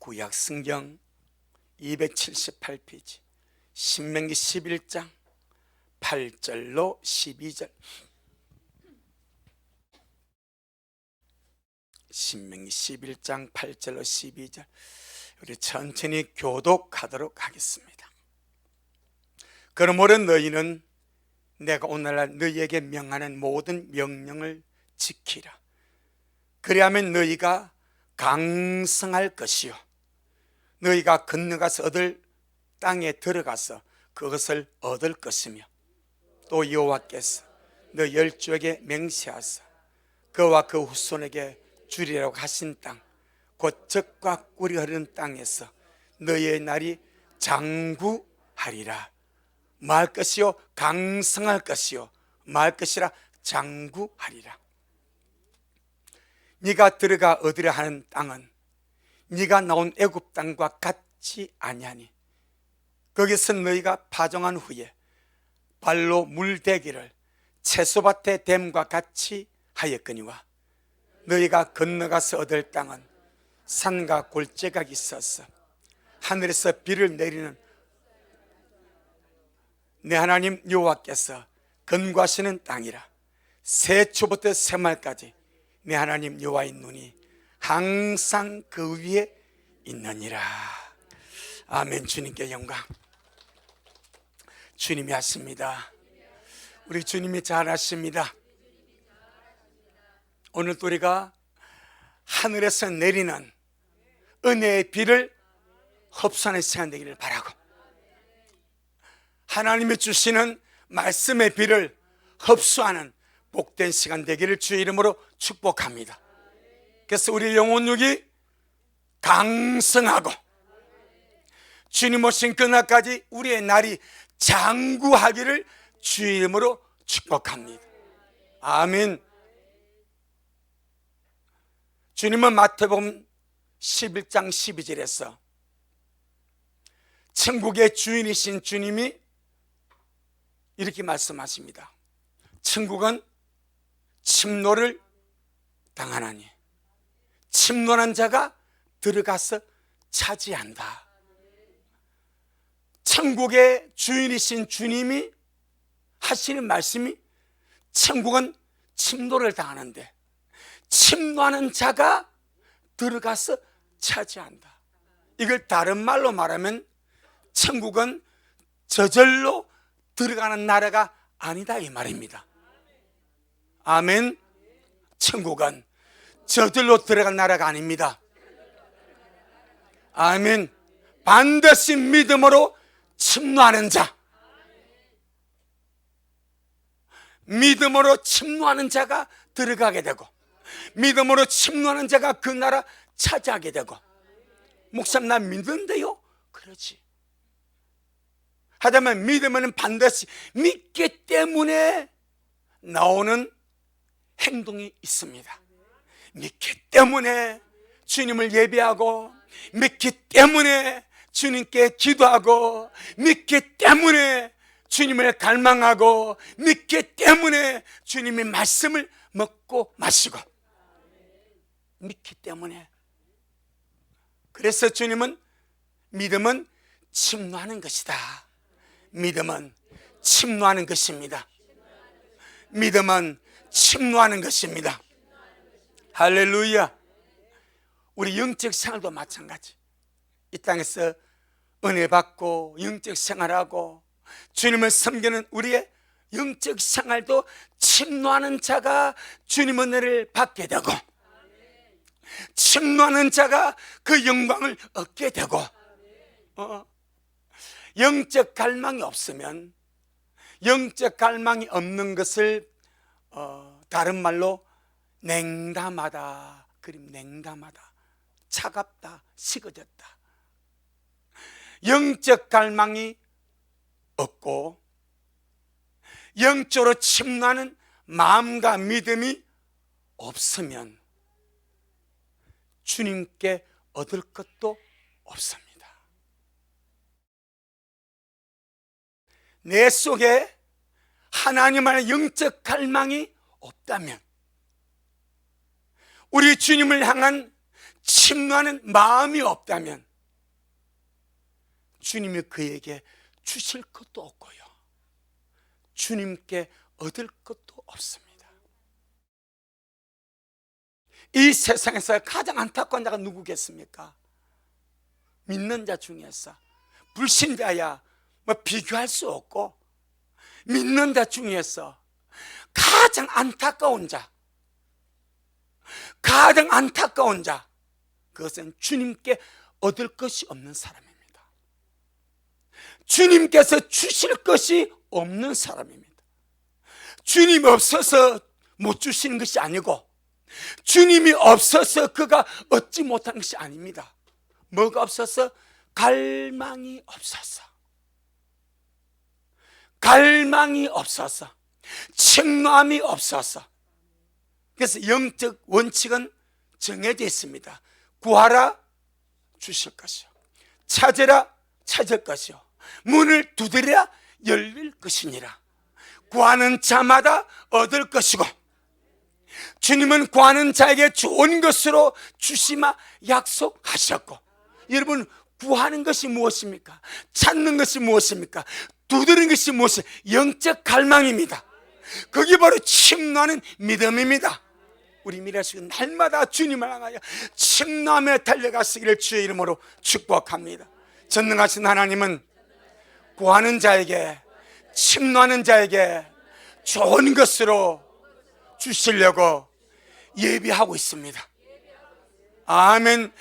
구약 성경 278페이지 신명기 11장 8절로 12절. 신명기 11장 8절로 12절. 우리 천천히 교독하도록 하겠습니다. 그러므로 너희는 내가 오늘날 너희에게 명하는 모든 명령을 지키라. 그리하면 너희가 강성할 것이요 너희가 건너가서 얻을 땅에 들어가서 그것을 얻을 것이며, 또 여호와께서 너 열조에게 맹세하사 그와 그 후손에게 주리라고 하신 땅, 곧 젖과 꿀이 흐르는 땅에서 너희의 날이 장구하리라. 말 것이요 강성할 것이요 말 것이라 장구하리라. 네가 들어가 얻으려 하는 땅은 네가 나온 애굽 땅과 같지 아니하니 거기서 너희가 파종한 후에 발로 물대기를 채소밭의 댐과 같이 하였거니와, 너희가 건너가서 얻을 땅은 산과 골짜기가 있어서 하늘에서 비를 내리는 내 하나님 여호와께서 건고하시는 땅이라. 세초부터 새말까지 내 하나님 여호와의 눈이 항상 그 위에 있느니라. 아멘. 주님께 영광. 주님이 하십니다. 우리 주님이 잘하십니다. 오늘 우리가 하늘에서 내리는 은혜의 비를 흡수하는 시간 되기를 바라고, 하나님이 주시는 말씀의 비를 흡수하는 복된 시간 되기를 주의 이름으로 축복합니다. 그래서 우리 영혼육이 강성하고 주님 오신 그날까지 우리의 날이 장구하기를 주의 이름으로 축복합니다. 아멘. 주님은 마태복음 11장 12절에서 천국의 주인이신 주님이 이렇게 말씀하십니다. 천국은 침노를 당하나니 침노한 자가 들어가서 차지한다. 천국의 주인이신 주님이 하시는 말씀이, 천국은 침노를 당하는데 침노하는 자가 들어가서 차지한다. 이걸 다른 말로 말하면 천국은 저절로 들어가는 나라가 아니다 이 말입니다. 아멘. 천국은 저절로 들어간 나라가 아닙니다. 아멘. 반드시 믿음으로 침노하는 자, 믿음으로 침노하는 자가 들어가게 되고, 믿음으로 침노하는 자가 그 나라 차지하게 되고. 목사님 나 믿는데요? 그렇지. 하지만 믿으면 반드시 믿기 때문에 나오는 행동이 있습니다. 믿기 때문에 주님을 예배하고, 믿기 때문에 주님께 기도하고, 믿기 때문에 주님을 갈망하고, 믿기 때문에 주님의 말씀을 먹고 마시고, 믿기 때문에. 그래서 주님은 믿음은 침노하는 것이다. 믿음은 침노하는 것입니다. 믿음은 침노하는 것입니다. 할렐루야. 우리 영적 생활도 마찬가지. 이 땅에서 은혜 받고 영적 생활하고 주님을 섬기는 우리의 영적 생활도 침노하는 자가 주님 은혜를 받게 되고, 침노하는 자가 그 영광을 얻게 되고, 영적 갈망이 없으면, 영적 갈망이 없는 것을 다른 말로 냉담하다, 그림 냉담하다, 차갑다, 식어졌다. 영적 갈망이 없고 영적으로 침노하는 마음과 믿음이 없으면 주님께 얻을 것도 없습니다. 내 속에 하나님 안에 영적 갈망이 없다면, 우리 주님을 향한 침노하는 마음이 없다면 주님이 그에게 주실 것도 없고요, 주님께 얻을 것도 없습니다. 이 세상에서 가장 안타까운 자가 누구겠습니까? 믿는 자 중에서 불신자야 뭐 비교할 수 없고, 믿는 자 중에서 가장 안타까운 자, 가장 안타까운 자, 그것은 주님께 얻을 것이 없는 사람입니다. 주님께서 주실 것이 없는 사람입니다. 주님이 없어서 못 주시는 것이 아니고, 주님이 없어서 그가 얻지 못하는 것이 아닙니다. 뭐가 없어서? 갈망이 없어서, 갈망이 없어서, 책망이 없어서. 그래서 영적 원칙은 정해져 있습니다. 구하라, 주실 것이요, 찾으라, 찾을 것이요, 문을 두드리라, 열릴 것이니라. 구하는 자마다 얻을 것이고, 주님은 구하는 자에게 좋은 것으로 주시마 약속하셨고, 여러분, 구하는 것이 무엇입니까? 찾는 것이 무엇입니까? 두드리는 것이 무엇입니까? 영적 갈망입니다. 그게 바로 침노하는 믿음입니다. 우리 미래식은 날마다 주님을 향하여 침노하며 달려가시기를 주의 이름으로 축복합니다. 전능하신 하나님은 구하는 자에게, 침노하는 자에게 좋은 것으로 주시려고 예비하고 있습니다. 아멘.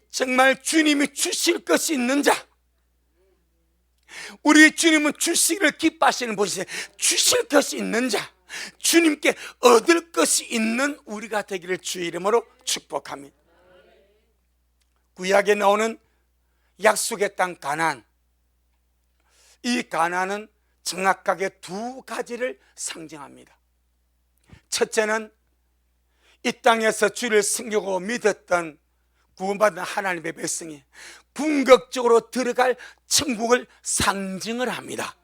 정말 주님이 주실 것이 있는 자, 우리 주님은 주시기를 기뻐하시는 분이세요. 주실 것이 있는 자, 주님께 얻을 것이 있는 우리가 되기를 주의 이름으로 축복합니다. 구약에 나오는 약속의 땅 가나안, 이 가나안은 정확하게 두 가지를 상징합니다. 첫째는 이 땅에서 주를 섬기고 믿었던 구원받은 하나님의 백성이 궁극적으로 들어갈 천국을 상징을 합니다.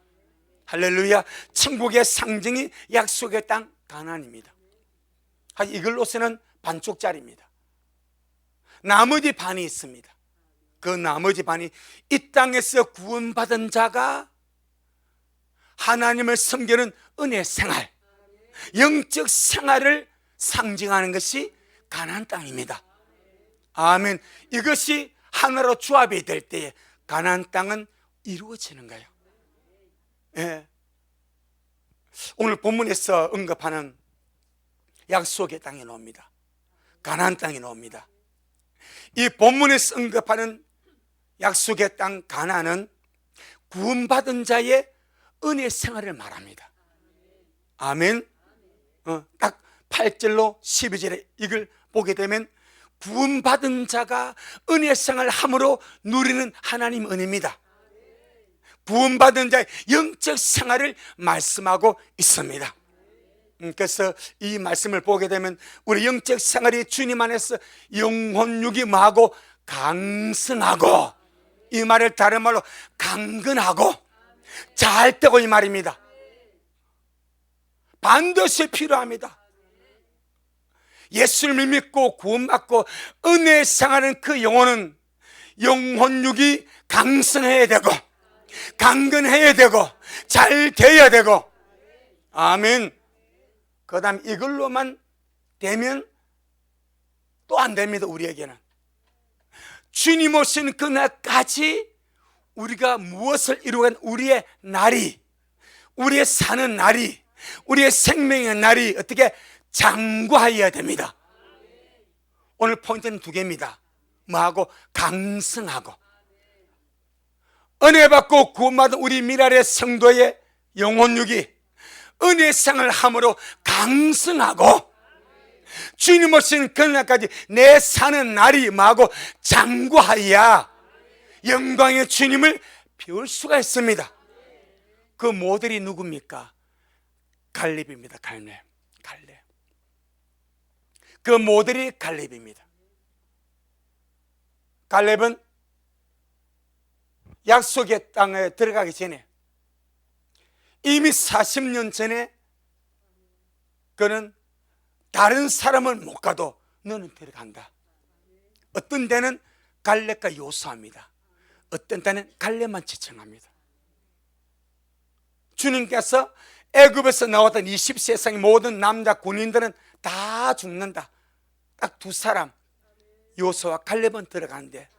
할렐루야. 천국의 상징이 약속의 땅 가나안입니다. 이글로서는 반쪽짜리입니다. 나머지 반이 있습니다. 그 나머지 반이 이 땅에서 구원받은 자가 하나님을 섬기는 은혜 생활, 영적 생활을 상징하는 것이 가나안 땅입니다. 아멘. 이것이 하나로 조합이 될 때에 가나안 땅은 이루어지는 거예요. 예. 오늘 본문에서 언급하는 약속의 땅이 나옵니다. 가나안 땅이 나옵니다. 이 본문에서 언급하는 약속의 땅 가나안은 구원받은 자의 은혜 생활을 말합니다. 아멘. 딱 8절로 12절에 이걸 보게 되면 구원받은 자가 은혜 생활을 함으로 누리는 하나님 은혜입니다. 구원받은 자의 영적 생활을 말씀하고 있습니다. 그래서 이 말씀을 보게 되면 우리 영적 생활이 주님 안에서 영혼육이 뭐하고 강성하고, 이 말을 다른 말로 강건하고 잘 되고, 이 말입니다. 반드시 필요합니다. 예수를 믿고 구원받고 은혜 생활하는 그 영혼은 영혼육이 강성해야 되고 강건해야 되고 잘 돼야 되고, 아멘. 그 다음 이걸로만 되면 또 안 됩니다. 우리에게는 주님 오신 그날까지 우리가 무엇을 이루간 우리의 날이, 우리의 사는 날이, 우리의 생명의 날이 어떻게 장구하여야 됩니다. 오늘 포인트는 두 개입니다. 뭐하고? 강성하고. 은혜 받고 구원받은 우리 미랄의 성도의 영혼육이 은혜상을 함으로 강성하고, 주님 오신 그날까지 내 사는 날이 뭐하고? 장구하여야 영광의 주님을 배울 수가 있습니다. 그 모델이 누굽니까? 갈렙입니다. 갈렙. 그 모델이 갈렙입니다. 갈렙은 약속의 땅에 들어가기 전에 이미 40년 전에 그는 다른 사람은 못 가도 너는 들어간다. 어떤 데는 갈렙과 요수아입니다. 어떤 때는 갈렙만 지칭합니다. 주님께서 애굽에서 나왔던 20세상의 모든 남자 군인들은 다 죽는다. 딱 두 사람, 요수아와 갈렙은 들어가는데,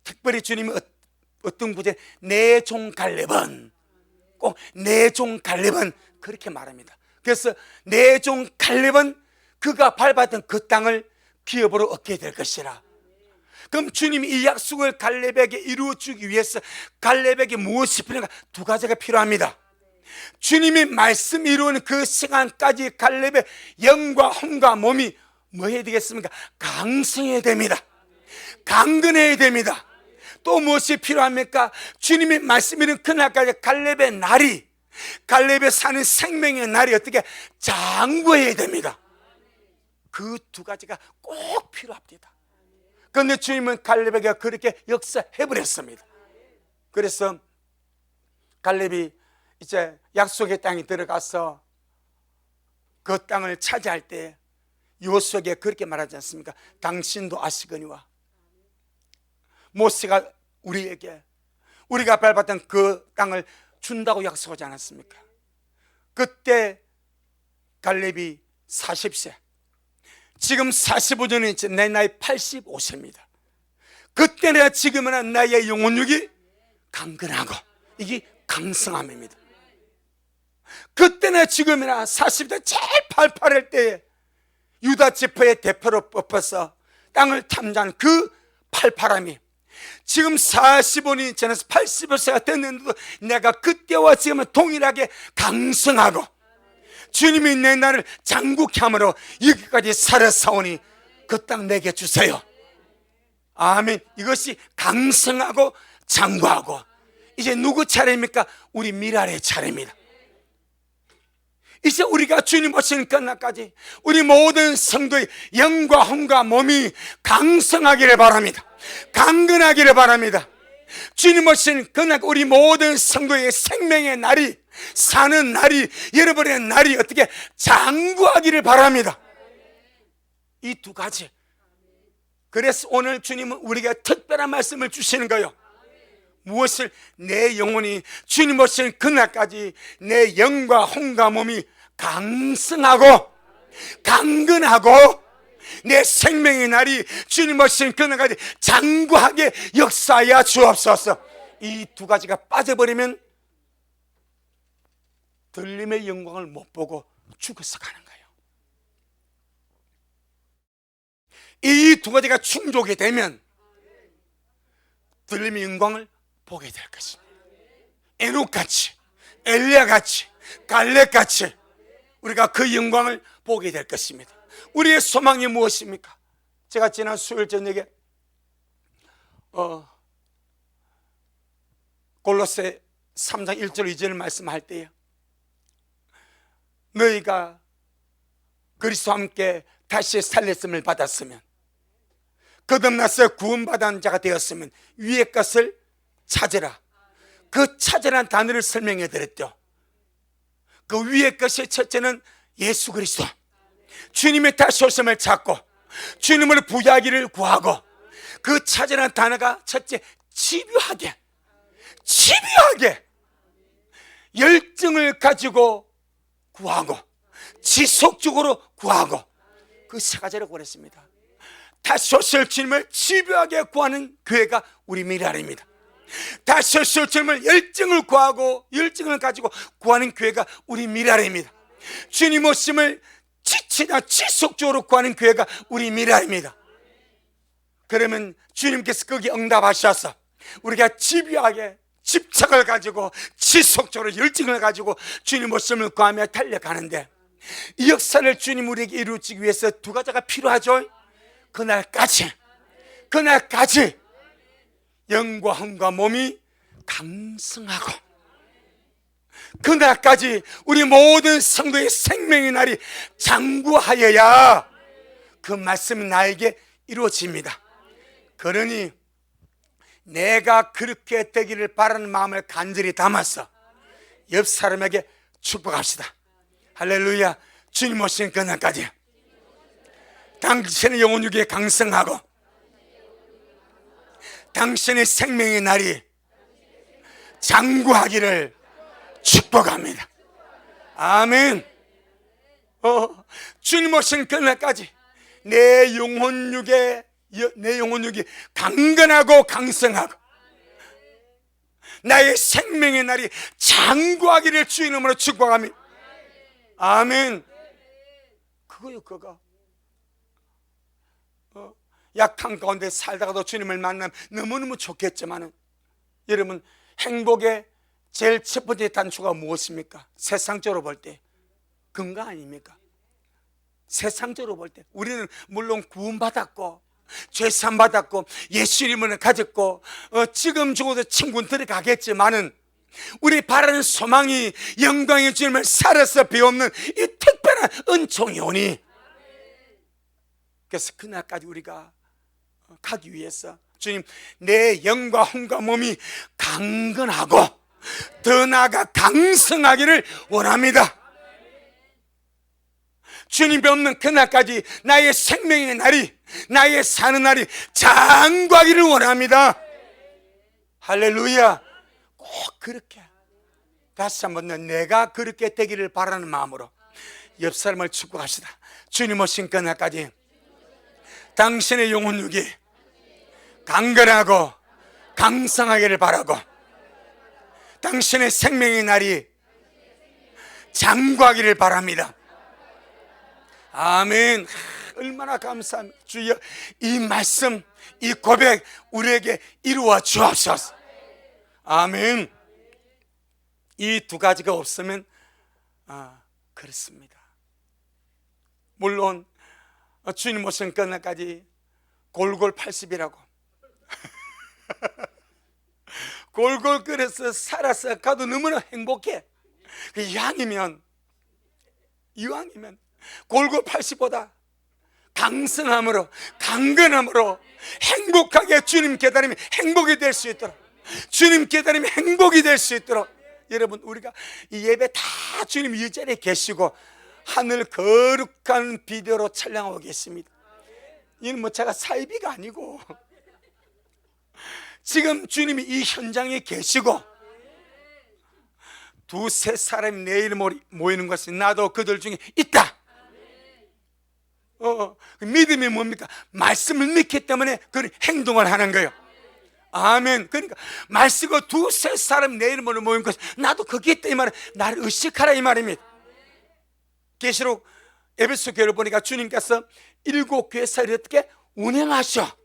특별히 주님이 어떤 구절에 내 종 갈렙은, 꼭 내 종 갈렙은 그렇게 말합니다. 그래서 내 종 갈렙은 그가 밟았던 그 땅을 기업으로 얻게 될 것이라. 그럼 주님이 이 약속을 갈렙에게 이루어주기 위해서 갈렙에게 무엇이 필요한가? 두 가지가 필요합니다. 주님이 말씀 이루는 그 시간까지 갈렙의 영과 혼과 몸이 뭐 해야 되겠습니까? 강성해야 됩니다. 강건해야 됩니다. 또 무엇이 필요합니까? 주님이 말씀 이루는 그날까지 갈렙의 날이, 갈렙의 사는 생명의 날이 어떻게 장구해야 됩니다. 그 두 가지가 꼭 필요합니다. 그런데 주님은 갈렙에게 그렇게 역사해버렸습니다. 그래서 갈렙이 이제 약속의 땅에 들어가서 그 땅을 차지할 때 요수에게 그렇게 말하지 않습니까? 당신도 아시거니와 모세가 우리에게 우리가 밟았던 그 땅을 준다고 약속하지 않았습니까? 그때 갈렙이 40세, 지금 45년이 내 나이 85세입니다. 그때나 지금이나 나의 영혼력이 강건하고 이게 강성함입니다. 그때나 지금이나 40대 제일 팔팔할 때에 유다 지파의 대표로 뽑혀서 땅을 탐지한 그 팔팔함이 지금 45년이 지나서 85세가 됐는데도 내가 그때와 지금은 동일하게 강성하고 주님이 내 나를 장국케 함으로 여기까지 살아사오니 그 땅 내게 주세요. 아멘. 이것이 강성하고 장구하고 이제 누구 차례입니까? 우리 미랄의 차례입니다. 이제 우리가 주님 오시는 그날까지 우리 모든 성도의 영과 혼과 몸이 강성하기를 바랍니다. 강건하기를 바랍니다. 주님 오시는 그날 우리 모든 성도의 생명의 날이, 사는 날이, 여러분의 날이 어떻게 장구하기를 바랍니다. 이 두 가지. 그래서 오늘 주님은 우리에게 특별한 말씀을 주시는 거예요. 무엇을? 내 영혼이 주님 오시는 그날까지 내 영과 혼과 몸이 강성하고 강건하고 내 생명의 날이 주님 오시는 그날까지 장구하게 역사하여 주옵소서. 이 두 가지가 빠져버리면 들림의 영광을 못 보고 죽어서 가는 거예요. 이 두 가지가 충족이 되면 들림의 영광을 보게 될 것입니다. 에녹같이, 엘리야같이, 갈렙같이 우리가 그 영광을 보게 될 것입니다. 우리의 소망이 무엇입니까? 제가 지난 수요일 저녁에 골로새 3장 1절 2절을 말씀할 때에 너희가 그리스도와 함께 다시 살렸음을 받았으면 거듭나서 구원받은 자가 되었으면 위의 것을 찾으라. 그 찾으라는 단어를 설명해 드렸죠. 그 위의 것의 첫째는 예수 그리스도, 주님의 다시 오심을 찾고 주님을 부유하기를 구하고, 그 찾으라는 단어가 첫째 집요하게 열정을 가지고 구하고 지속적으로 구하고, 그 세 가지를 그랬습니다. 다시 오실 주님을 집요하게 구하는 교회가 우리 미랄입니다. 다시 오실 주님을 열정을 구하고 열정을 가지고 구하는 교회가 우리 미랄입니다. 주님 오심을 지치다 지속적으로 구하는 교회가 우리 미랄입니다. 그러면 주님께서 거기에 응답하셔서 우리가 집요하게 집착을 가지고 지속적으로 열정을 가지고 주님 오심을 구하며 달려가는데, 이 역사를 주님 우리에게 이루어지기 위해서 두 가지가 필요하죠. 그날까지 영과 혼과 몸이 강성하고, 그날까지 우리 모든 성도의 생명의 날이 장구하여야 그 말씀이 나에게 이루어집니다. 그러니 내가 그렇게 되기를 바라는 마음을 간절히 담아서 옆 사람에게 축복합시다. 할렐루야. 주님 오시는 그날까지 당신의 영혼육에 강성하고 당신의 생명의 날이 장구하기를 축복합니다. 아멘. 주님 오신 그날까지 내 영혼육이 강건하고 강성하고 나의 생명의 날이 장구하기를 주 이름으로 축복합니다. 아멘. 그거요, 그거. 약한 가운데 살다가도 주님을 만나면 너무너무 좋겠지만은, 여러분, 행복의 제일 첫 번째 단초가 무엇입니까? 세상적으로 볼 때 건강 아닙니까? 세상적으로 볼 때 우리는 물론 구원받았고 죄산받았고 예수 이름을 가졌고 지금 죽어도 천군 들어가겠지만은, 우리 바라는 소망이 영광의 주님을 살아서 비옵는 이 특별한 은총이 오니, 그래서 그날까지 우리가 가기 위해서 주님, 내 영과 혼과 몸이 강건하고 더 나아가 강성하기를 원합니다. 주님이 없는 그날까지 나의 생명의 날이, 나의 사는 날이 장구하기를 원합니다. 할렐루야. 꼭 그렇게, 다시 한번 내가 그렇게 되기를 바라는 마음으로 옆 사람을 축복합시다. 주님 오신 그날까지 당신의 영혼육이 강건하고 강성하기를 바라고, 당신의 생명의 날이 장구하기를 바랍니다. 아멘. 얼마나 감사합니다. 주여, 이 말씀, 이 고백 우리에게 이루어 주옵소서. 아멘. 이 두 가지가 없으면 그렇습니다. 물론 주님 오신 그날까지 골골 80이라고 골골 끓여서 살아서 가도 너무나 행복해. 이왕이면 골골 80보다 강성함으로, 강건함으로 행복하게 주님 깨달으면 행복이 될 수 있도록, 주님 깨달으면 행복이 될 수 있도록, 여러분, 우리가 이 예배 다 주님 이 자리에 계시고 하늘 거룩한 비디오로 촬영하고 계십니다. 이는 뭐 제가 사이비가 아니고 지금 주님이 이 현장에 계시고 두세 사람이 내 이름으로 모이는 것이 나도 그들 중에 있다. 믿음이 뭡니까? 말씀을 믿기 때문에 그 행동을 하는 거예요. 아멘. 그러니까 말씀과 두세 사람 내 이름으로 모인 것, 나도 거기 있다 이 말은, 나를 의식하라 이 말입니다. 계시록 에베소 교회를 보니까 주님께서 7교회사를 어떻게 운행하셔.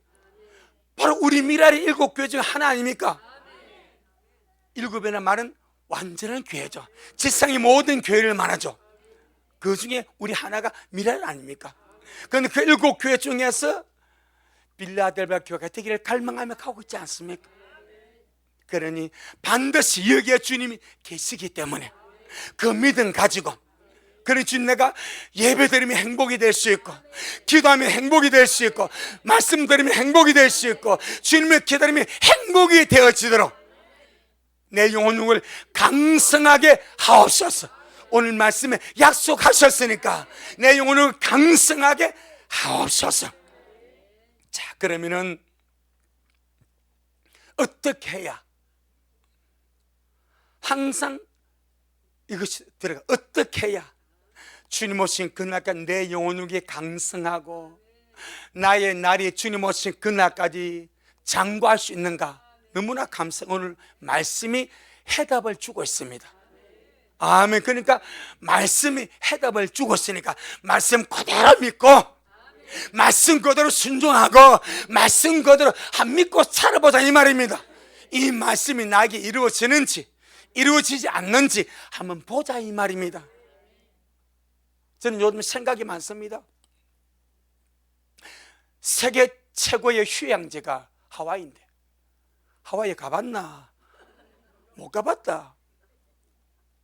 바로 우리 미랄의 7교회 중 하나 아닙니까? 7이라는 말은 완전한 교회죠. 지상의 모든 교회를 말하죠. 그 중에 우리 하나가 미랄 아닙니까? 그런데 그 7교회 중에서 빌라델비아 교회가 되기를 갈망하며 가고 있지 않습니까? 그러니 반드시 여기에 주님이 계시기 때문에 그 믿음 가지고, 그러니 주님, 내가 예배 드리면 행복이 될 수 있고, 기도하면 행복이 될 수 있고, 말씀 드리면 행복이 될 수 있고, 주님을 기다리면 행복이 되어지도록 내 영혼을 강성하게 하옵소서. 오늘 말씀에 약속하셨으니까 내 영혼을 강성하게 하옵소서. 자, 그러면은 어떻게 해야, 항상 이것이 들어가, 어떻게 해야 주님 오신 그날까지 내 영혼이 강성하고 나의 날이 주님 오신 그날까지 장구할 수 있는가? 너무나 감사. 오늘 말씀이 해답을 주고 있습니다. 아멘. 그러니까 말씀이 해답을 주고 있으니까 말씀 그대로 믿고, 말씀 그대로 순종하고, 말씀 그대로 한 믿고 살아보자 이 말입니다. 이 말씀이 나에게 이루어지는지 이루어지지 않는지 한번 보자 이 말입니다. 저는 요즘 생각이 많습니다. 세계 최고의 휴양지가 하와이인데, 하와이에 가봤나? 못 가봤다.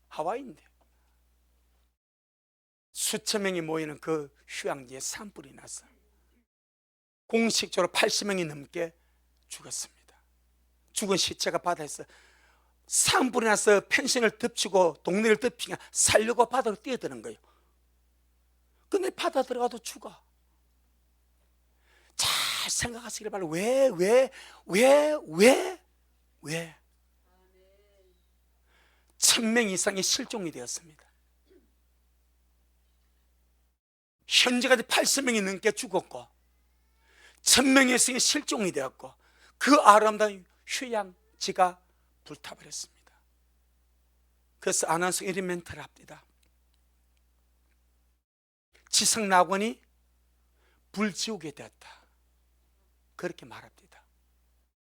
하와이인데 수천 명이 모이는 그 휴양지에 산불이 났어요. 공식적으로 80명이 넘게 죽었습니다. 죽은 시체가 바다에서, 산불이 나서 펜션을 덮치고 동네를 덮치고 살려고 바다로 뛰어드는 거예요. 근데 바다 들어가도 죽어. 자, 잘 생각하시길 바랍니다. 왜? 1000명 이상이 실종이 되었습니다. 현재까지 80명이 넘게 죽었고 1000명 이상이 실종이 되었고 그 아름다운 휴양지가 불타버렸습니다. 그래서 아나운서 이런 멘트를 합니다. 지상낙원이 불지우게 되었다. 그렇게 말합니다.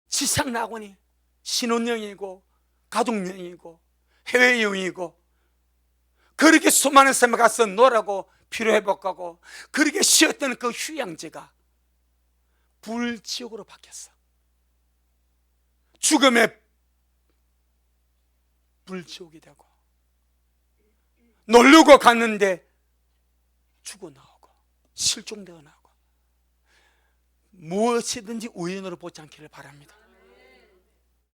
지상낙원이 신혼여행이고 가족여행이고 해외여행이고 그렇게 수많은 사람이 가서 놀라고 피로회복하고 그렇게 쉬었던 그 휴양지가 불지옥으로 바뀌었어. 죽음의 불지옥이 되고 놀려고 갔는데 죽어 나오고 실종되어 나오고 무엇이든지 우연으로 보지 않기를 바랍니다.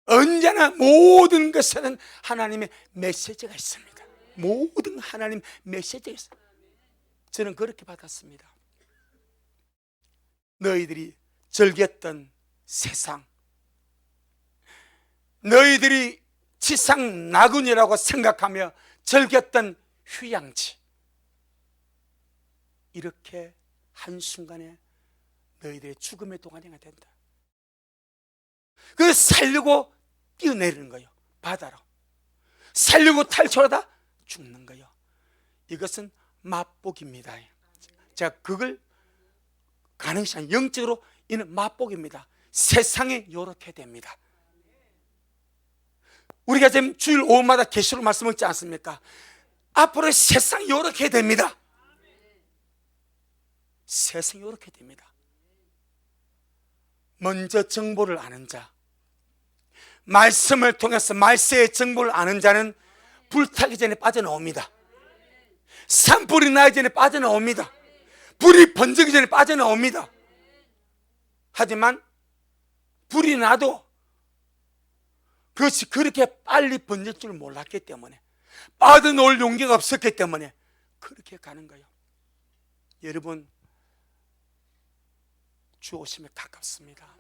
언제나 모든 것에는 하나님의 메시지가 있습니다. 모든 하나님 메시지가 있습니다. 저는 그렇게 받았습니다. 너희들이 즐겼던 세상, 너희들이 지상 낙원이라고 생각하며 즐겼던 휴양지, 이렇게 한순간에 너희들의 죽음의 동안이가 된다. 그 살려고 뛰어내리는 거예요. 바다로 살려고 탈출하다 죽는 거예요. 이것은 맛복입니다. 제가 그걸 가능시 영적으로 이는 맛복입니다. 세상에 요렇게 됩니다. 우리가 지금 주일 오후마다 계시록 말씀 읽지 않습니까? 앞으로 세상이 요렇게 됩니다. 세상이 요렇게 됩니다. 먼저 정보를 아는 자, 말씀을 통해서 말세의 정보를 아는 자는 불타기 전에 빠져나옵니다. 산불이 나기 전에 빠져나옵니다. 불이 번지기 전에 빠져나옵니다. 하지만 불이 나도 그것이 그렇게 빨리 번질 줄 몰랐기 때문에, 빠져나올 용기가 없었기 때문에 그렇게 가는 거예요. 여러분, 주 오심에 가깝습니다.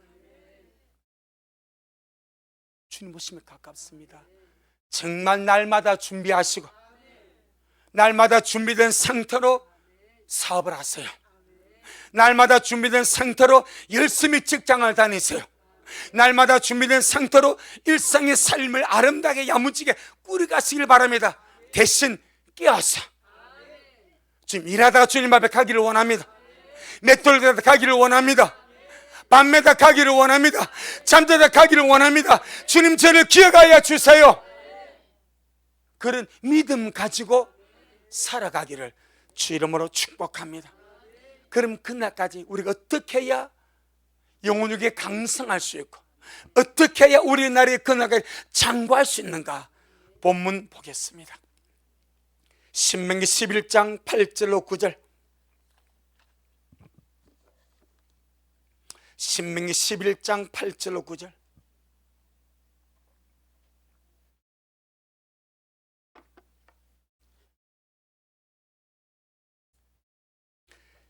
주님 오심에 가깝습니다. 정말 날마다 준비하시고 날마다 준비된 상태로 사업을 하세요. 날마다 준비된 상태로 열심히 직장을 다니세요. 날마다 준비된 상태로 일상의 삶을 아름답게 야무지게 꾸려가시길 바랍니다. 대신 깨어서 지금 일하다가 주님 앞에 가기를 원합니다. 맷돌다가 가기를 원합니다. 밤매다 가기를 원합니다. 잠자다 가기를 원합니다. 주님, 저를 기억하여 주세요. 그런 믿음 가지고 살아가기를 주 이름으로 축복합니다. 그럼 그날까지 우리가 어떻게 해야 영혼에게 강성할 수 있고 어떻게 해야 우리 나라의 그날까지 장구할 수 있는가? 본문 보겠습니다. 신명기 11장 8절로 9절. 신명기 11장 8절로 9절.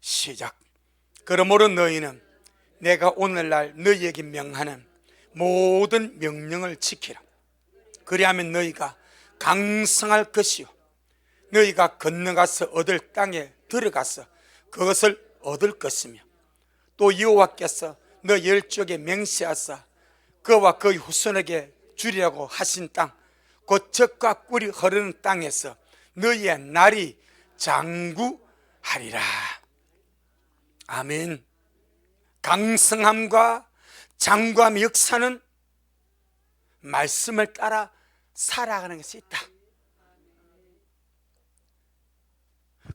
시작. 그러므로 너희는 내가 오늘날 너희에게 명하는 모든 명령을 지키라. 그리하면 너희가 강성할 것이요 너희가 건너가서 얻을 땅에 들어가서 그것을 얻을 것이며, 또 여호와께서 너 열족에 맹세하사 그와 그 후손에게 주리라고 하신 땅, 곧 젖과 꿀이 흐르는 땅에서 너희의 날이 장구하리라. 아멘. 강성함과 장구함의 역사는 말씀을 따라 살아가는 것이 있다.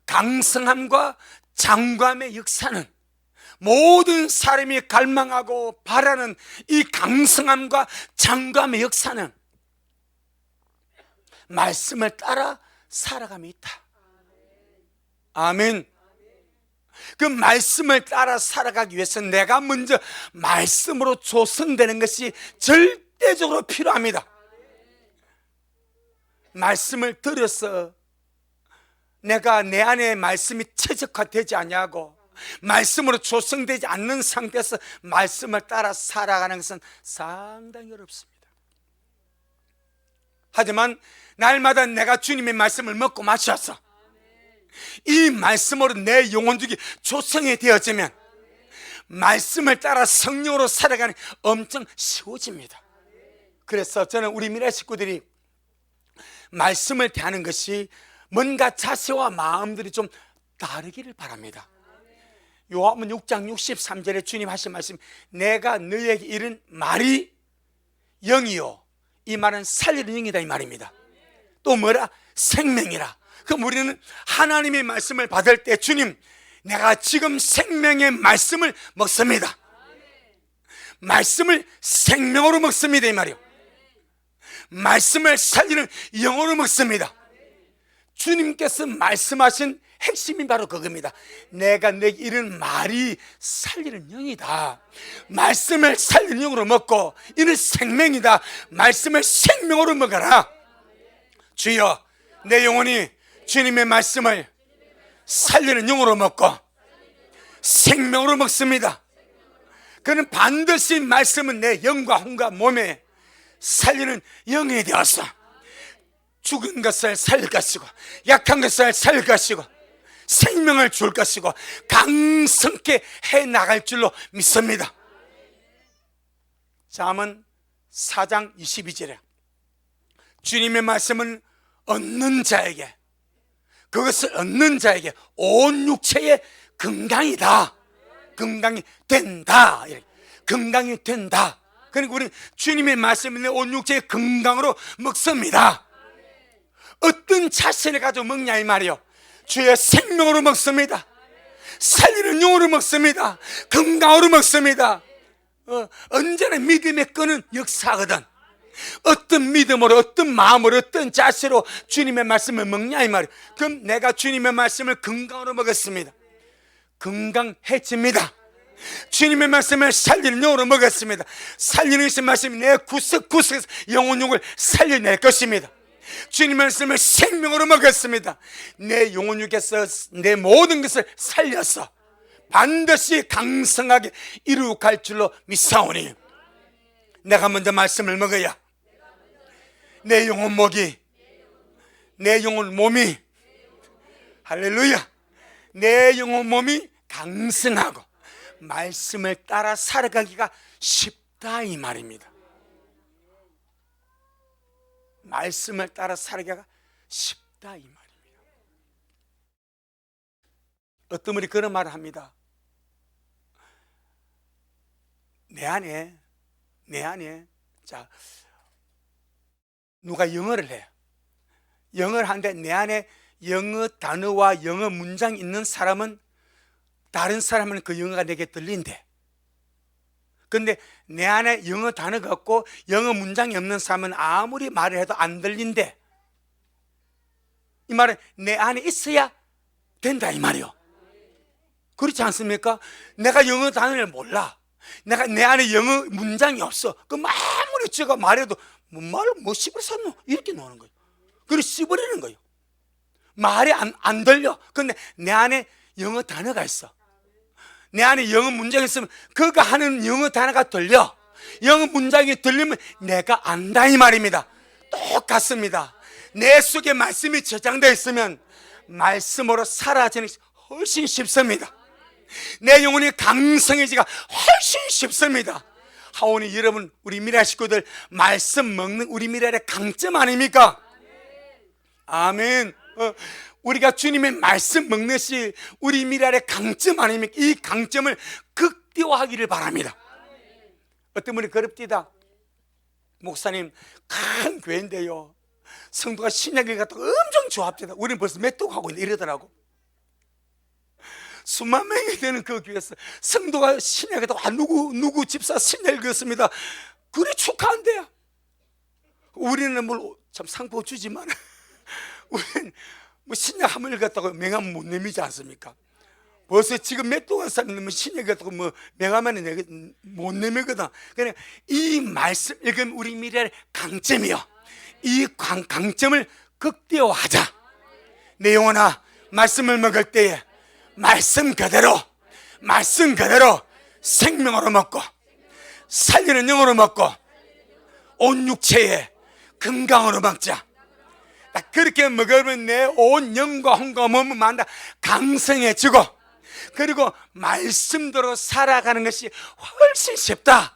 강성함과 장구함의 역사는 모든 사람이 갈망하고 바라는 이 강성함과 장구함의 역사는 말씀을 따라 살아감이 있다. 아멘. 그 말씀을 따라 살아가기 위해서 내가 먼저 말씀으로 조성되는 것이 절대적으로 필요합니다. 말씀을 들어서 내가 내 안에 말씀이 최적화되지 않냐고 말씀으로 조성되지 않는 상태에서 말씀을 따라 살아가는 것은 상당히 어렵습니다. 하지만 날마다 내가 주님의 말씀을 먹고 마셔서 이 말씀으로 내 영혼들이 조성이 되어지면 말씀을 따라 성령으로 살아가는 게 엄청 쉬워집니다. 그래서 저는 우리 미래 식구들이 말씀을 대하는 것이 뭔가 자세와 마음들이 좀 다르기를 바랍니다. 요한복음 6장 63절에 주님 하신 말씀, 내가 너희에게 이른 말이 영이요, 이 말은 살리는 영이다 이 말입니다. 또 뭐라? 생명이라. 그럼 우리는 하나님의 말씀을 받을 때 주님, 내가 지금 생명의 말씀을 먹습니다. 말씀을 생명으로 먹습니다 이 말이요. 말씀을 살리는 영으로 먹습니다. 주님께서 말씀하신 핵심이 바로 그겁니다. 내가 내게 이른 말이 살리는 영이다. 말씀을 살리는 영으로 먹고 이는 생명이다. 말씀을 생명으로 먹어라. 주여, 내 영혼이 주님의 말씀을 살리는 영으로 먹고 생명으로 먹습니다. 그는 반드시 말씀은 내 영과 혼과 몸에 살리는 영이 되어서 죽은 것을 살릴 것이고 약한 것을 살릴 것이고 생명을 줄 것이고 강성케 해나갈 줄로 믿습니다. 잠언 4장 22절에 주님의 말씀은 얻는 자에게, 그것을 얻는 자에게 온 육체의 건강이다. 건강이 된다. 건강이 된다. 그러니까 우리는 주님의 말씀을 온 육체의 건강으로 먹습니다. 어떤 자신을 가지고 먹냐 이 말이요. 주의 생명으로 먹습니다. 살리는 영으로 먹습니다. 건강으로 먹습니다. 언제나 믿음의 끈은 역사하거든. 어떤 믿음으로, 어떤 마음으로, 어떤 자세로 주님의 말씀을 먹냐 이 말이에요. 그럼 내가 주님의 말씀을 건강으로 먹었습니다. 건강해집니다. 주님의 말씀을 살리는 영으로 먹었습니다. 살리는 것이 말씀이 내 구석구석에서 영혼육을 살려낼 것입니다. 주님의 말씀을 생명으로 먹었습니다. 내 영혼육에서 내 모든 것을 살려서 반드시 강성하게 이루어갈 줄로 믿사오니 내가 먼저 말씀을 먹어야 내 영혼 목이, 내 영혼 몸이, 할렐루야, 내 영혼 몸이 강성하고 말씀을 따라 살아가기가 쉽다 이 말입니다. 말씀을 따라 살아가기가 쉽다 이 말입니다. 어떤 분이 그런 말을 합니다. 내 안에 자, 누가 영어를 해. 영어를 하는데 내 안에 영어 단어와 영어 문장이 있는 사람은 다른 사람은 그 영어가 내게 들린대. 근데 내 안에 영어 단어가 없고 영어 문장이 없는 사람은 아무리 말을 해도 안 들린대. 이 말은 내 안에 있어야 된다 이 말이요. 그렇지 않습니까? 내가 영어 단어를 몰라. 내가 내 안에 영어 문장이 없어. 그럼 아무리 제가 말해도 뭐 씹을 샀노? 이렇게 나오는 거예요. 그리고 씹으려는 거예요. 말이 안 들려. 근데 내 안에 영어 단어가 있어. 내 안에 영어 문장이 있으면 그가 하는 영어 단어가 들려. 영어 문장이 들리면 내가 안다 이 말입니다. 똑같습니다. 내 속에 말씀이 저장되어 있으면 말씀으로 사라지는 것이 훨씬 쉽습니다. 내 영혼이 강성해지기가 훨씬 쉽습니다. 하오니 여러분, 우리 미래 식구들 말씀 먹는 우리 미래의 강점 아닙니까? 아멘. 우리가 주님의 말씀 먹는 것이 우리 미래의 강점 아닙니까? 이 강점을 극대화하기를 바랍니다. 어떤 분이 그럽디다. 목사님, 큰 교회인데요, 성도가 신약을 갖다가 엄청 좋아합니다. 우리는 벌써 몇 도 하고 이러더라고. 수만 명이 되는 그 교회에서 성도가 신약을 갖다가 누구 집사 신약을 그었습니다. 그래 축하한대요. 우리는 뭘 참 상품 주지만 우리는 뭐 신약함을 갖다가 명함 못 내미지 않습니까? 벌써 지금 몇 동안 사는 신약 갖다가 뭐 명함은 못 내미거든. 그냥 이 말씀 읽으면 우리 미래의 강점이요. 이 강점을 극대화하자. 내 영혼아, 말씀을 먹을 때에 말씀 그대로 말씀 그대로 생명으로 먹고 살리는 영으로 먹고 온 육체에 건강으로 먹자. 딱 그렇게 먹으면 내 온 영과 혼과 몸은 만다 강성해지고, 그리고 말씀대로 살아가는 것이 훨씬 쉽다.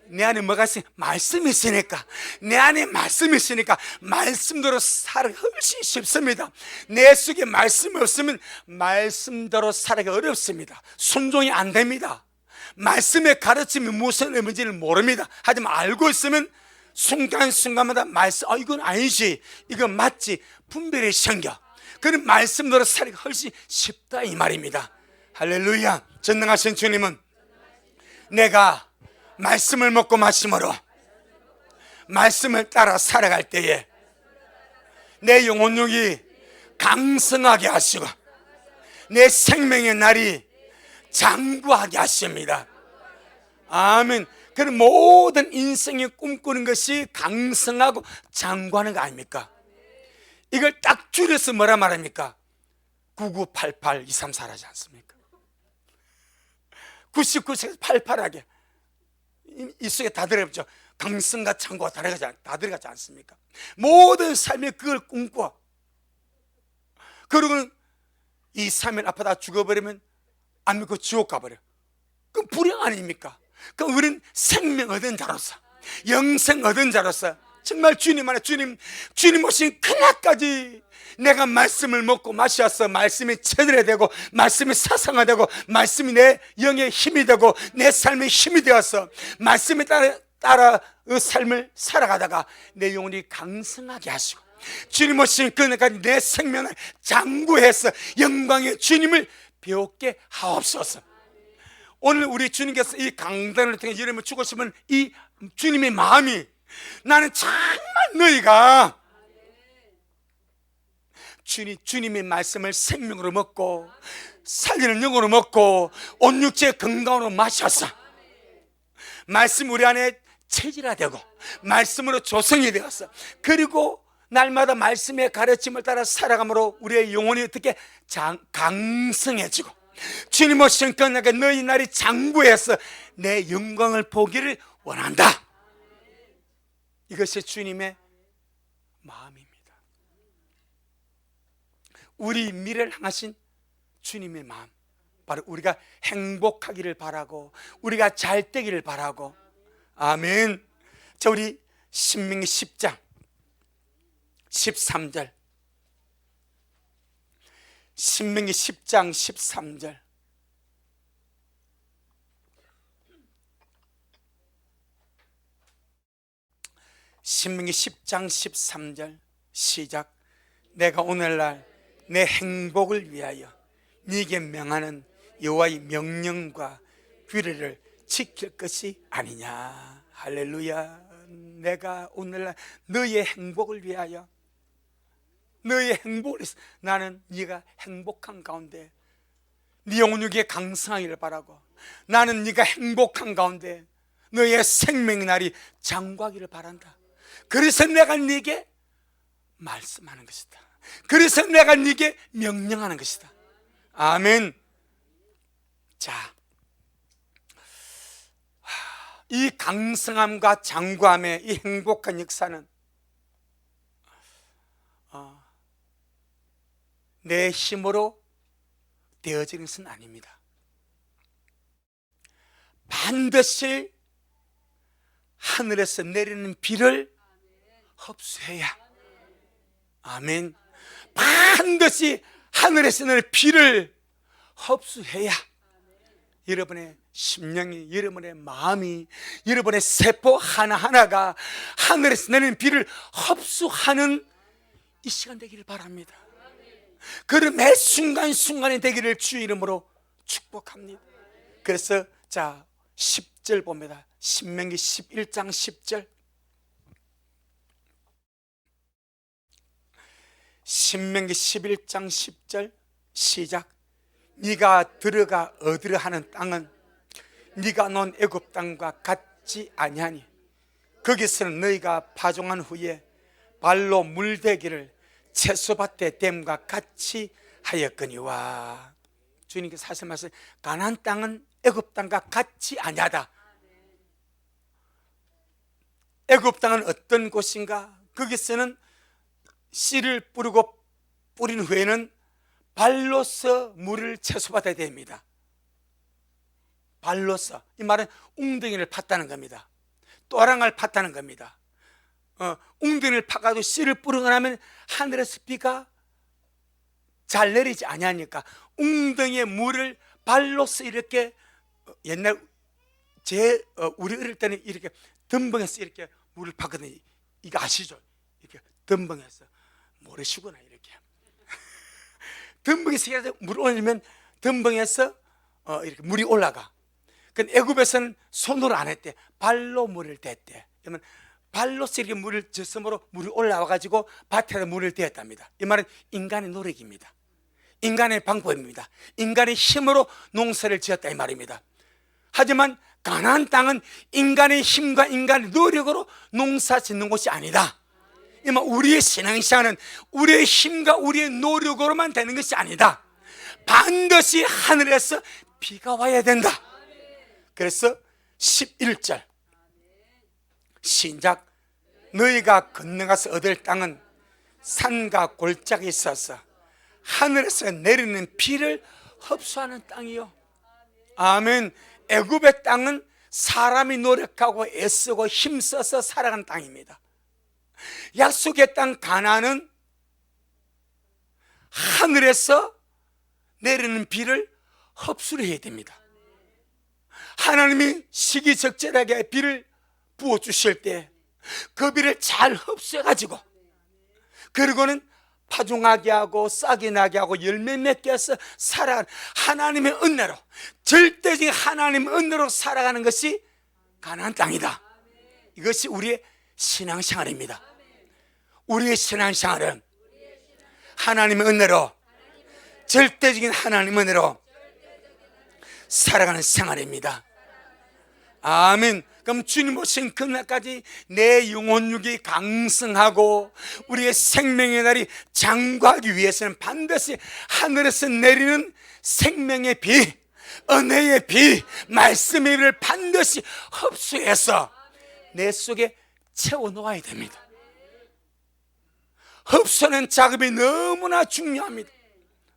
내 안에 뭐가 있으니? 말씀이 있으니까. 내 안에 말씀이 있으니까 말씀대로 살아가기 훨씬 쉽습니다. 내 속에 말씀이 없으면 말씀대로 살아가기 어렵습니다. 순종이 안 됩니다. 말씀의 가르침이 무슨 의미인지를 모릅니다. 하지만 알고 있으면 순간순간마다 말씀, 이건 아니지, 이건 맞지, 분별이 생겨. 그런 말씀대로 살기 훨씬 쉽다 이 말입니다. 할렐루야. 전능하신 주님은 내가 말씀을 먹고 마심으로 말씀을 따라 살아갈 때에 내 영혼력이 강성하게 하시고 내 생명의 날이 장구하게 하십니다. 아멘. 그런 모든 인생이 꿈꾸는 것이 강성하고 장구하는 거 아닙니까? 이걸 딱 줄여서 뭐라 말합니까? 9988-234 하지 않습니까? 99세에서 88하게 이 속에 다 들어있죠. 강성과 창고가 다 들어가지 않습니까? 모든 삶이 그걸 꿈꿔. 그러고는 이 3일 아파다 죽어버리면 안 믿고 지옥 가버려. 그럼 불행 아닙니까? 그럼 우리는 생명 얻은 자로서, 영생 얻은 자로서 정말 주님 안에 주님 오신 그날까지 내가 말씀을 먹고 마셔서 말씀이 체들이 되고 말씀이 사상화되고 말씀이 내 영의 힘이 되고 내 삶의 힘이 되어서 말씀에 따라 그 삶을 살아가다가 내 영혼이 강성하게 하시고 주님 오신 그날까지 내 생명을 장구해서 영광의 주님을 배웠게 하옵소서. 오늘 우리 주님께서 이 강단을 통해 이름을 주고 싶은 이 주님의 마음이, 나는 정말 너희가 주님의 말씀을 생명으로 먹고 살리는 영으로 먹고 온 육체의 건강으로 마셔서 말씀 우리 안에 체질화되고 말씀으로 조성이 되어서, 그리고 날마다 말씀의 가르침을 따라 살아감으로 우리의 영혼이 어떻게 강성해지고 주님 오신 그날에 너희 날이 장구해서 내 영광을 보기를 원한다. 이것이 주님의 마음입니다. 우리 미래를 향하신 주님의 마음, 바로 우리가 행복하기를 바라고 우리가 잘 되기를 바라고. 아멘. 자, 우리 신명기 10장 13절, 신명기 10장 13절. 신명기 10장 13절 시작. 내가 오늘날 내 행복을 위하여 네게 명하는 여호와의 명령과 규례를 지킬 것이 아니냐. 할렐루야. 내가 오늘날 너의 행복을 위하여, 너의 행복을 위해서 나는 네가 행복한 가운데 네 영혼육에 강성하기를 바라고, 나는 네가 행복한 가운데 너의 생명의 날이 장구하기를 바란다. 그래서 내가 네게 말씀하는 것이다. 그래서 내가 네게 명령하는 것이다. 아멘. 자, 이 강성함과 장구함의 이 행복한 역사는 내 힘으로 되어지는 것은 아닙니다. 반드시 하늘에서 내리는 비를 흡수해야, 아멘, 반드시 하늘에서 내리는 비를 흡수해야 여러분의 심령이, 여러분의 마음이, 여러분의 세포 하나하나가 하늘에서 내리는 비를 흡수하는 이 시간 되기를 바랍니다. 그런 매 순간순간이 되기를 주의 이름으로 축복합니다. 그래서 자 10절 봅니다. 신명기 11장 10절. 신명기 11장 10절 시작. 네가 들어가 얻으려 하는 땅은 네가 놓은 애굽 땅과 같지 아니하니 거기서는 너희가 파종한 후에 발로 물대기를 채소밭에 댐과 같이 하였거니와. 주님께서 하신 말씀, 가나안 땅은 애굽 땅과 같이 아니하다. 애굽 땅은 어떤 곳인가? 거기서는 씨를 뿌리고 뿌린 후에는 발로서 물을 채소받아야 됩니다. 발로서, 이 말은 웅덩이를 팠다는 겁니다. 또랑을 팠다는 겁니다. 웅덩이를 파가지고 씨를 뿌리고 나면 하늘에서 비가 잘 내리지 아니하니까 웅덩이에 물을 발로서 이렇게, 옛날 우리 어릴 때는 이렇게 덤벙해서 이렇게 물을 파거든요. 이거 아시죠? 이렇게 덤벙해서, 모르시구나. 이렇게 덤벙해서 물을 올리면 덤벙해서 이렇게 물이 올라가. 근데 애굽에서는 손으로 안 했대. 발로 물을 댔대. 그러면 발로서 이렇게 물을 젖섬으로 물이 올라와 가지고 밭에다 물을 대었답니다. 이 말은 인간의 노력입니다. 인간의 방법입니다. 인간의 힘으로 농사를 지었다 이 말입니다. 하지만 가나안 땅은 인간의 힘과 인간의 노력으로 농사 짓는 곳이 아니다. 이 말, 우리의 신앙생활은 우리의 힘과 우리의 노력으로만 되는 것이 아니다. 반드시 하늘에서 비가 와야 된다. 그래서 11절 시작. 너희가 건너가서 얻을 땅은 산과 골짜기 있어서 하늘에서 내리는 비를 흡수하는 땅이요. 아멘. 애굽의 땅은 사람이 노력하고 애쓰고 힘써서 살아가는 땅입니다. 약속의 땅 가나안은 하늘에서 내리는 비를 흡수를 해야 됩니다. 하나님이 시기적절하게 비를 부어주실 때 그 비를 잘 흡수해가지고, 그리고는 파종하게 하고 싹이 나게 하고 열매 맺게 해서 살아가는 하나님의 은혜로, 절대적인 하나님의 은혜로 살아가는 것이 가나안 땅이다. 이것이 우리의 신앙생활입니다. 우리의 신앙생활은 하나님의 은혜로, 절대적인 하나님의 은혜로 살아가는 생활입니다. 아멘. 그럼 주님 오신 그날까지 내 영혼육이 강성하고 우리의 생명의 날이 장구하기 위해서는 반드시 하늘에서 내리는 생명의 비, 은혜의 비, 말씀의 비를 반드시 흡수해서 내 속에 채워놓아야 됩니다. 흡수하는 작업이 너무나 중요합니다.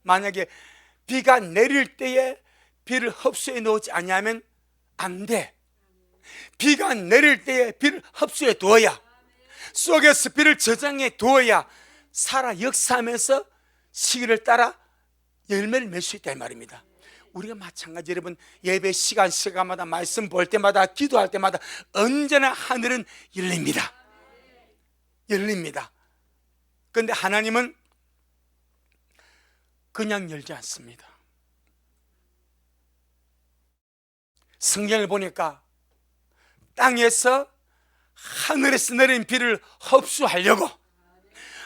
만약에 비가 내릴 때에 비를 흡수해 놓지 않으면 안 돼. 비가 내릴 때에 비를 흡수해 두어야, 속에서 비를 저장해 두어야 살아 역사하면서 시기를 따라 열매를 맺을 수 있다 이 말입니다. 우리가 마찬가지, 여러분, 예배 시간마다 말씀 볼 때마다 기도할 때마다 언제나 하늘은 열립니다. 열립니다. 그런데 하나님은 그냥 열지 않습니다. 성경을 보니까 땅에서 하늘에서 내린 비를 흡수하려고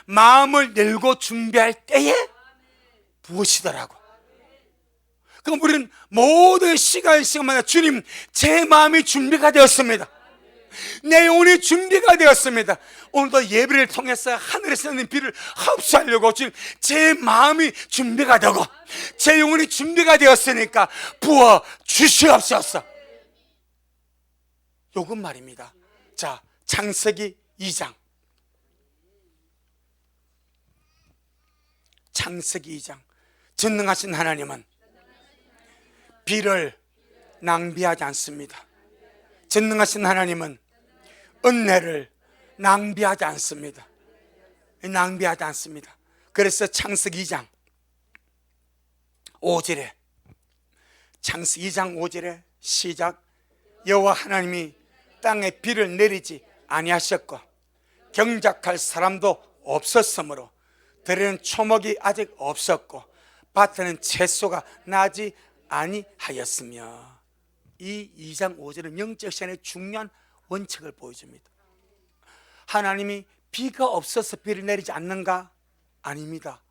마음을 열고 준비할 때에 부으시더라고. 그럼 우리는 모든 시간마다 주님, 제 마음이 준비가 되었습니다. 내 영혼이 준비가 되었습니다. 오늘도 예배를 통해서 하늘에서 내린 비를 흡수하려고 주님, 제 마음이 준비가 되고 제 영혼이 준비가 되었으니까 부어 주시옵소서. 요건 말입니다. 자, 창세기 2장. 창세기 2장. 전능하신 하나님은 비를 낭비하지 않습니다. 전능하신 하나님은 은혜를 낭비하지 않습니다. 낭비하지 않습니다. 그래서 창세기 2장 5절에, 창세기 2장 5절에 시작. 여호와 하나님이 땅에 비를 내리지 아니하셨고 경작할 사람도 없었으므로 들에는 초목이 아직 없었고 밭에는 채소가 나지 아니하였으며. 이 2장 5절은 영적 시간의 중요한 원칙을 보여줍니다. 하나님이 비가 없어서 비를 내리지 않는가? 아닙니다.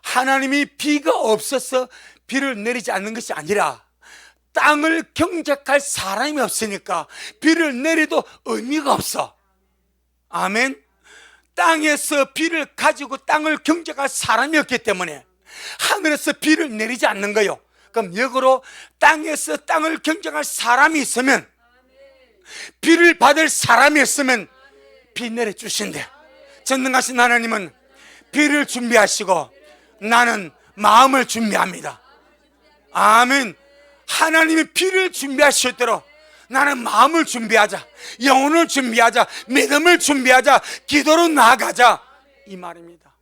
하나님이 비가 없어서 비를 내리지 않는 것이 아니라 땅을 경작할 사람이 없으니까 비를 내려도 의미가 없어. 아멘. 땅에서 비를 가지고 땅을 경작할 사람이 없기 때문에 하늘에서 비를 내리지 않는 거예요. 그럼 역으로 땅에서 땅을 경작할 사람이 있으면, 비를 받을 사람이 있으면 비 내려주신대. 전능하신 하나님은 비를 준비하시고 나는 마음을 준비합니다. 아멘. 하나님이 비를 준비하실 대로 나는 마음을 준비하자, 영혼을 준비하자, 믿음을 준비하자, 기도로 나아가자, 이 말입니다.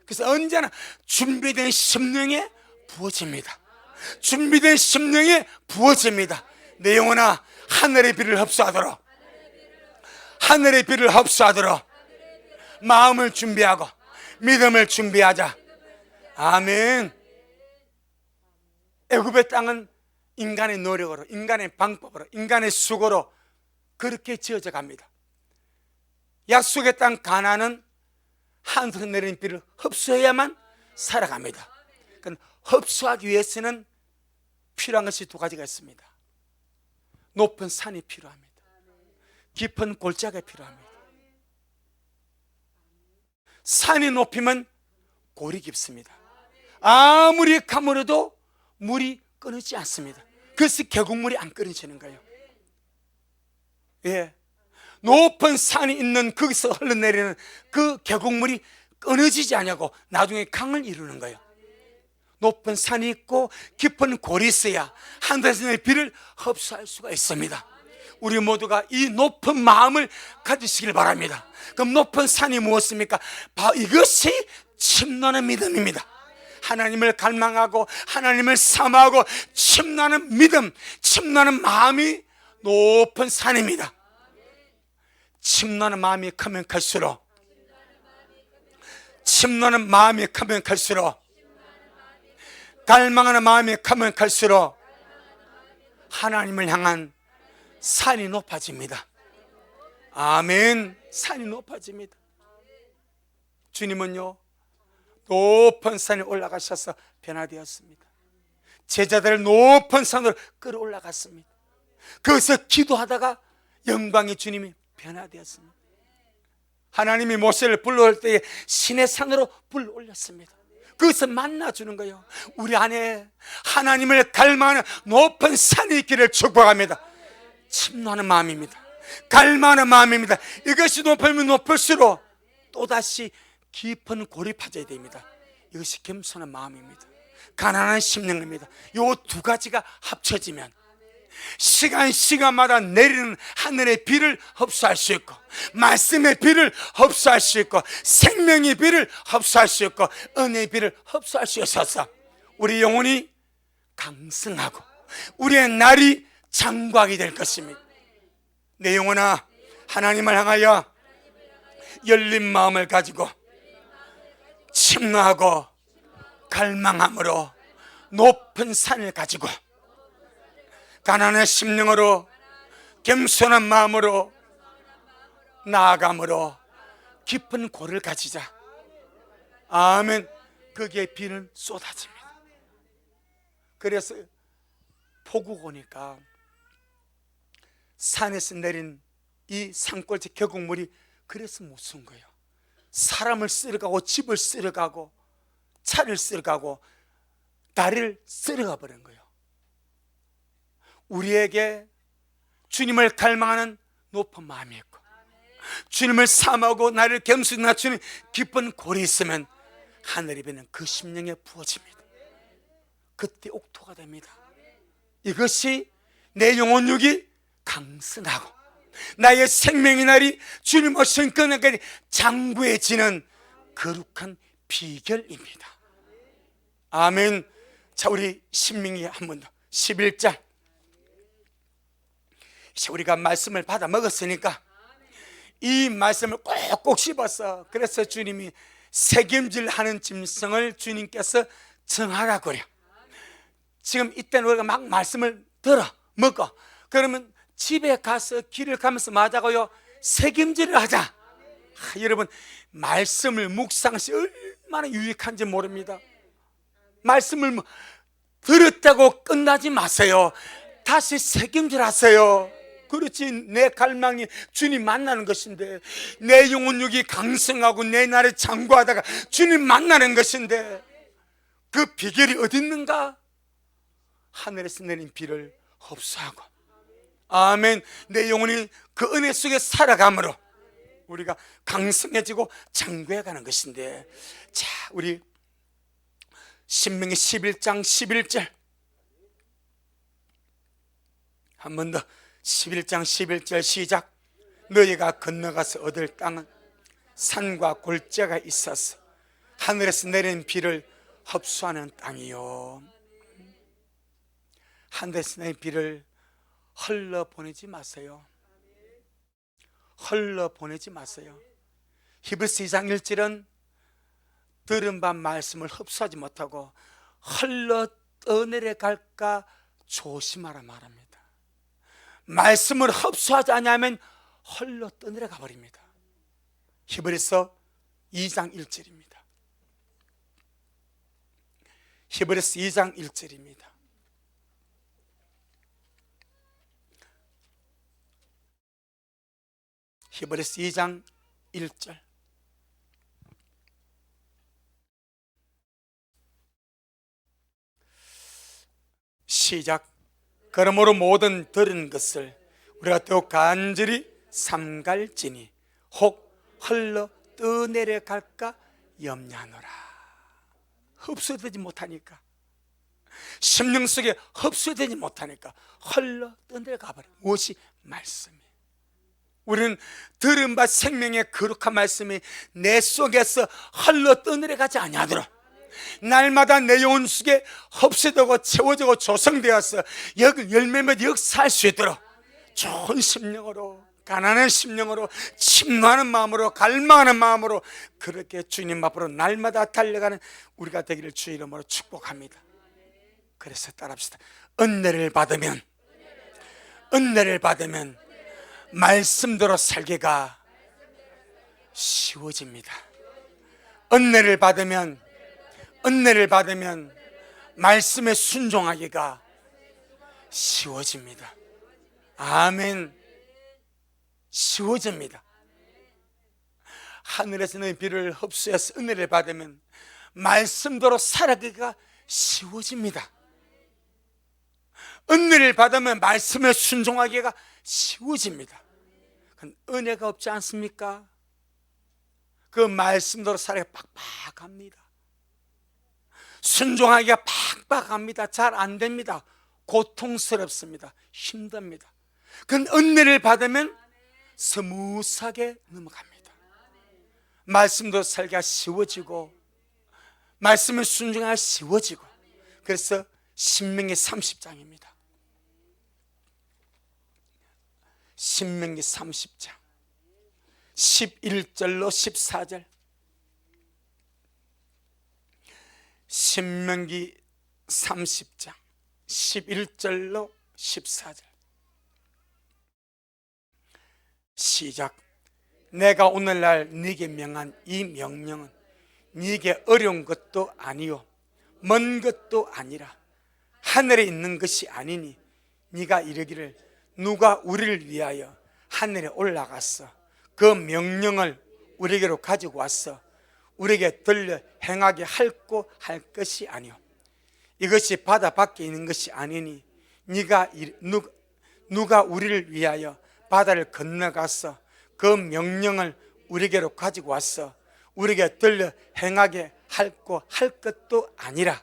그래서 언제나 준비된 심령에 부어집니다. 준비된 심령에 부어집니다. 내 영혼아, 하늘의 비를 흡수하도록, 하늘의 비를 흡수하도록 마음을 준비하고 믿음을 준비하자. 아멘. 애굽의 땅은 인간의 노력으로, 인간의 방법으로, 인간의 수고로 그렇게 지어져 갑니다. 약속의 땅 가나안은 하늘에서 내리는 비를 흡수해야만 살아갑니다. 그러니까 흡수하기 위해서는 필요한 것이 두 가지가 있습니다. 높은 산이 필요합니다. 깊은 골짜기가 필요합니다. 산이 높이면 골이 깊습니다. 아무리 가물어도 물이 끊이지 않습니다. 그래서 계곡물이 안 끊어지는 거예요. 예, 높은 산이 있는 거기서 흘러내리는 그 계곡물이 끊어지지 않냐고 나중에 강을 이루는 거예요. 높은 산이 있고 깊은 골이 있어야 하늘에서 비를 흡수할 수가 있습니다. 우리 모두가 이 높은 마음을 가지시길 바랍니다. 그럼 높은 산이 무엇입니까? 바로 이것이 침노하는 믿음입니다. 하나님을 갈망하고 하나님을 사모하고 침노하는 믿음, 침노하는 마음이 높은 산입니다. 침노하는 마음이 크면 클수록, 침노하는 마음이 크면 클수록, 갈망하는 마음이 크면 클수록 하나님을 향한 산이 높아집니다. 아멘. 산이 높아집니다. 주님은요, 높은 산에 올라가셔서 변화되었습니다. 제자들을 높은 산으로 끌어올라갔습니다. 거기서 기도하다가 영광의 주님이 변화되었습니다. 하나님이 모세를 불러올 때에 신의 산으로 불러올렸습니다. 거기서 만나주는 거예요. 우리 안에 하나님을 갈망하는 높은 산이 있기를 축복합니다. 침노하는 마음입니다. 갈망하는 마음입니다. 이것이 높으면 높을수록 또다시 깊은 골이 파져야 됩니다. 이것이 겸손한 마음입니다. 가난한 심령입니다. 이 두 가지가 합쳐지면 시간마다 내리는 하늘의 비를 흡수할 수 있고, 말씀의 비를 흡수할 수 있고, 생명의 비를 흡수할 수 있고, 은혜의 비를 흡수할 수 있어서 우리 영혼이 강성하고 우리의 날이 장구하게 될 것입니다. 내 영혼아, 하나님을 향하여 열린 마음을 가지고 침노하고 갈망함으로 높은 산을 가지고 가난한 심령으로 겸손한 마음으로 나아감으로 깊은 골을 가지자. 아멘. 거기에 비는 쏟아집니다. 그래서 폭우가 오니까 산에서 내린 이 산골지 계곡물이 그래서 무서운 거예요. 사람을 쓸어가고 집을 쓸어가고 차를 쓸어가고 다리를 쓸어가 버린 거예요. 우리에게 주님을 갈망하는 높은 마음이 있고 주님을 사모하고 나를 겸손히 낮추는 깊은 골이 있으면 하늘이 비는 그 심령에 부어집니다. 그때 옥토가 됩니다. 이것이 내 영혼육이 강성하고 나의 생명의 날이 주님 오신 그날까지 장구해지는 거룩한 비결입니다. 아멘. 자, 우리 신명기 한 번 더 11장. 우리가 말씀을 받아 먹었으니까 이 말씀을 꼭꼭 씹어서, 그래서 주님이 책임질하는 짐승을 주님께서 정하라고 그래요. 지금 이때는 우리가 막 말씀을 들어 먹어, 그러면 집에 가서 길을 가면서 맞아고요 책임질을 하자. 여러분, 말씀을 묵상시 얼마나 유익한지 모릅니다. 말씀을 들었다고 끝나지 마세요. 다시 책임질하세요. 그렇지, 내 갈망이 주님 만나는 것인데, 내 영혼육이 강성하고 내 날에 장구하다가 주님 만나는 것인데, 그 비결이 어디 있는가? 하늘에서 내린 비를 흡수하고, 아멘, 내 영혼이 그 은혜 속에 살아감으로 우리가 강성해지고 장구해가는 것인데, 자, 우리 신명기 11장 11절 한 번 더. 11장 11절 시작. 너희가 건너가서 얻을 땅은 산과 골짜기가 있어서 하늘에서 내린 비를 흡수하는 땅이요. 하늘에서 내린 비를 흘러보내지 마세요. 흘러보내지 마세요. 히브리서 2장 1절은 들은 바 말씀을 흡수하지 못하고 흘러 떠내려 갈까 조심하라 말합니다. 말씀을 흡수하지 않으면 흘러 떠내려 가버립니다. 히브리서 2장 1절입니다. 히브리서 2장 1절입니다. 히브리서 2장 1절. 시작. 그러므로 모든 들은 것을 우리가 더욱 간절히 삼갈지니 혹 흘러 떠내려 갈까 염려하노라. 흡수되지 못하니까, 심령 속에 흡수되지 못하니까 흘러 떠내려 가버려. 무엇이? 말씀이. 우리는 들은 바 생명의 거룩한 말씀이 내 속에서 흘러 떠내려 가지 아니하도록 날마다 내 영혼 속에 흡수되고 채워지고 조성되어서 열매며 역사할 수 있도록 좋은 심령으로, 가난한 심령으로, 침노하는 마음으로, 갈망하는 마음으로 그렇게 주님 앞으로 날마다 달려가는 우리가 되기를 주의 이름으로 축복합니다. 그래서 따라합시다. 은혜를 받으면 말씀대로 살기가 쉬워집니다. 은혜를 받으면 말씀에 순종하기가 쉬워집니다. 아멘. 쉬워집니다. 하늘에서는 비를 흡수해서 은혜를 받으면 말씀대로 살아가기가 쉬워집니다. 은혜를 받으면 말씀에 순종하기가 쉬워집니다. 은혜가 없지 않습니까? 그 말씀대로 살아가기가 팍팍합니다. 순종하기가 팍팍합니다. 잘 안 됩니다. 고통스럽습니다. 힘듭니다. 그 은혜를 받으면 스무스하게 넘어갑니다. 말씀도 살기가 쉬워지고 말씀을 순종하기가 쉬워지고. 그래서 신명기 30장입니다. 신명기 30장 11절로 14절. 신명기 30장 11절로 14절 시작. 내가 오늘날 네게 명한 이 명령은 네게 어려운 것도 아니요 먼 것도 아니라 하늘에 있는 것이 아니니 네가 이르기를 누가 우리를 위하여 하늘에 올라가서 그 명령을 우리에게로 가지고 왔어 우리에게 들려 행하게 할고 할 것이 아니요 이것이 바다 밖에 있는 것이 아니니 누가 우리를 위하여 바다를 건너가서 그 명령을 우리에게로 가지고 왔어 우리에게 들려 행하게 할고 할 것도 아니라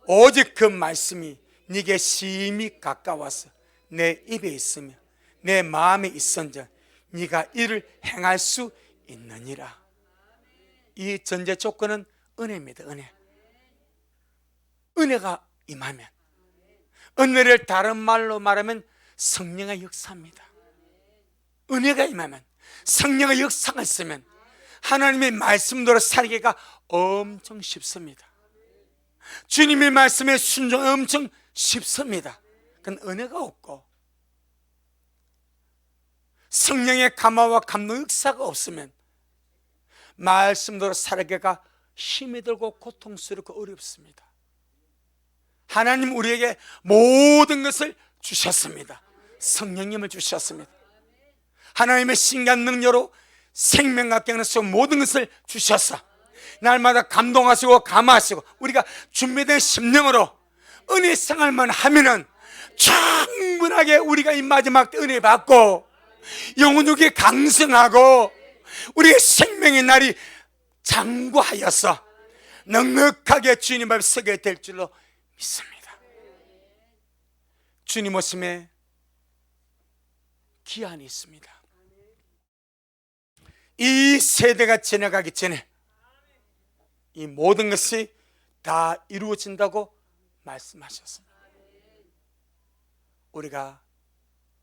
오직 그 말씀이 네게 심히 가까워서 내 입에 있으며 내 마음에 있은즉 네가 이를 행할 수 있느니라. 이 전제 조건은 은혜입니다. 은혜가 임하면, 은혜를 다른 말로 말하면 성령의 역사입니다. 은혜가 임하면, 성령의 역사가 있으면 하나님의 말씀대로 살기가 엄청 쉽습니다. 주님의 말씀에 순종이 엄청 쉽습니다. 그건 은혜가 없고 성령의 감화와 감동 역사가 없으면 말씀대로 살기가 힘이 들고 고통스럽고 어렵습니다. 하나님 우리에게 모든 것을 주셨습니다. 성령님을 주셨습니다. 하나님의 신기한 능력으로 생명과 깨어나서 모든 것을 주셨어. 날마다 감동하시고 감화하시고 우리가 준비된 심령으로 은혜 생활만 하면은 충분하게 우리가 이 마지막 때 은혜 받고 영혼육이 강성하고 우리의 생명의 날이 장구하여서 넉넉하게 주님 앞에 서게 될 줄로 믿습니다. 주님 오심에 기한이 있습니다. 이 세대가 지나가기 전에 이 모든 것이 다 이루어진다고 말씀하셨습니다. 우리가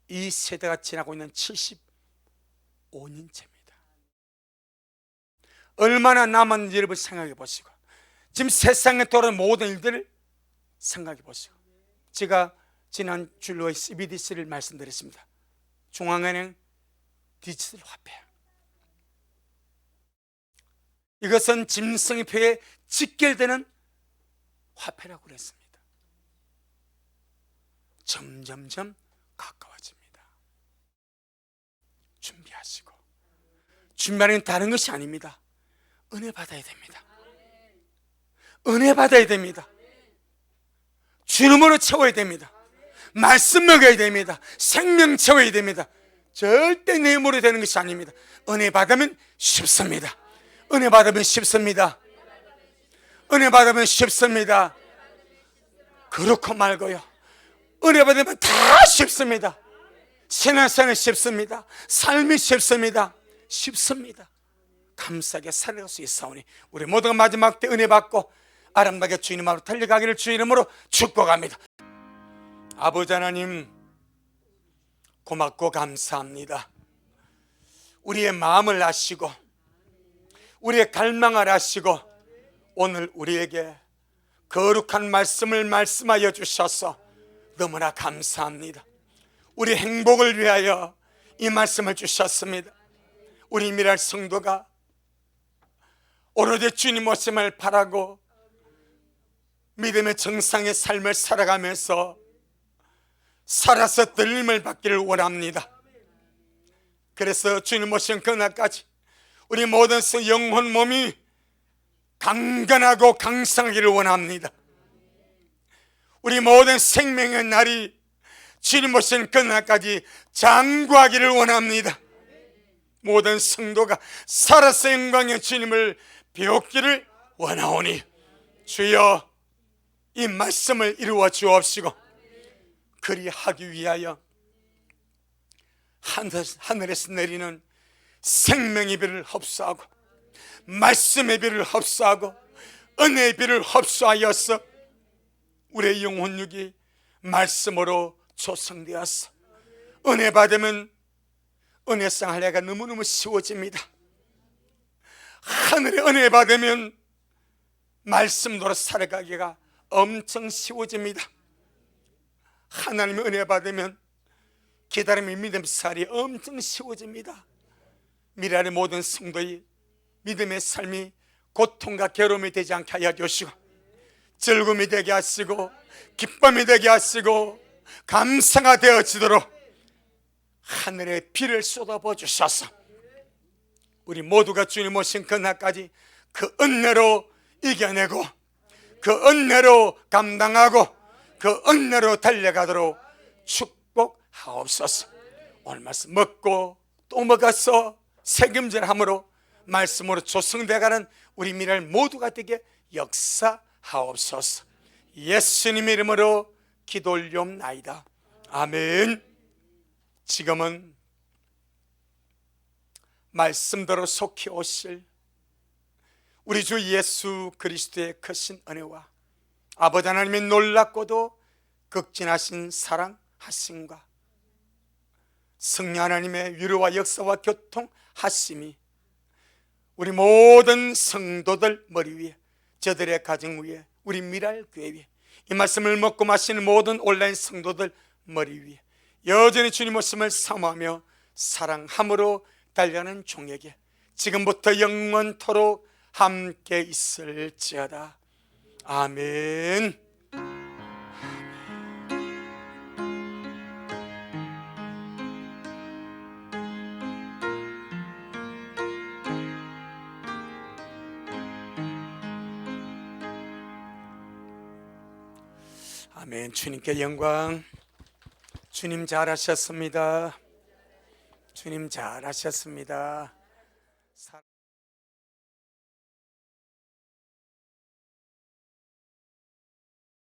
이 세대가 지나고 있는 75년째입니다. 얼마나 남았는지 여러분 생각해 보시고 지금 세상에 돌아오는 모든 일들을 생각해 보시고 제가 지난 주일로의 CBDC를 말씀드렸습니다. 중앙은행 디지털 화폐, 이것은 짐승표에 직결되는 화폐라고 그랬습니다. 점점점 가까워집니다. 준비하시고 준비하는 건 다른 것이 아닙니다. 은혜 받아야 됩니다. 은혜 받아야 됩니다. 주님으로 채워야 됩니다. 말씀 먹어야 됩니다. 생명 채워야 됩니다. 절대 내 힘으로 되는 것이 아닙니다. 은혜 받으면 쉽습니다. 은혜 받으면 쉽습니다. 은혜 받으면 쉽습니다. 그렇고 말고요, 은혜 받으면 다 쉽습니다. 신앙생활은 쉽습니다. 삶이 쉽습니다. 쉽습니다. 감사하게 살아갈 수 있사오니 우리 모두가 마지막 때 은혜 받고 아름답게 주님 앞으로 달려가기를 주 이름으로 축복합니다. 아버지 하나님, 고맙고 감사합니다. 우리의 마음을 아시고 우리의 갈망을 아시고 오늘 우리에게 거룩한 말씀을 말씀하여 주셔서 너무나 감사합니다. 우리 행복을 위하여 이 말씀을 주셨습니다. 우리 미랄 성도가 오로지 주님 오심을 바라고 믿음의 정상의 삶을 살아가면서 살아서 들림을 받기를 원합니다. 그래서 주님 오신 그날까지 우리 모든 영혼 몸이 강건하고 강성하기를 원합니다. 우리 모든 생명의 날이 주님 오신 그날까지 장구하기를 원합니다. 모든 성도가 살아서 영광의 주님을 배웠기를 원하오니 주여 이 말씀을 이루어 주옵시고 그리하기 위하여 하늘에서 내리는 생명의 비를 흡수하고 말씀의 비를 흡수하고 은혜의 비를 흡수하여서 우리의 영혼육이 말씀으로 조성되었어 은혜 받으면 은혜상 할례가 너무너무 쉬워집니다. 하늘의 은혜 받으면 말씀대로 살아가기가 엄청 쉬워집니다. 하나님의 은혜 받으면 기다림의 믿음살이 엄청 쉬워집니다. 미래의 모든 성도의 믿음의 삶이 고통과 괴로움이 되지 않게 하여 주시고 즐거움이 되게 하시고 기쁨이 되게 하시고 감사가 되어지도록 하늘의 비를 쏟아부어 주셔서 우리 모두가 주님 오신 그날까지 그 은혜로 이겨내고 그 은혜로 감당하고 그 은혜로 달려가도록 축복하옵소서. 오늘 말씀 먹고 또 먹어서 책임질함으로 말씀으로 조성되어가는 우리 미랄 모두가 되게 역사하옵소서. 예수님의 이름으로 기도 올리옵나이다. 아멘. 지금은 말씀대로 속히 오실 우리 주 예수 그리스도의 크신 은혜와 아버지 하나님의 놀랍고도 극진하신 사랑하심과 성령 하나님의 위로와 역사와 교통하심이 우리 모든 성도들 머리 위에, 저들의 가정 위에, 우리 미랄 교회 위에, 이 말씀을 먹고 마시는 모든 온라인 성도들 머리 위에 여전히 주님 말씀을 사모하며 사랑함으로 달려가는 종에게 지금부터 영원토록 함께 있을지어다. 아멘. 아멘. 주님께 영광. 주님 잘하셨습니다. 주님 잘하셨습니다.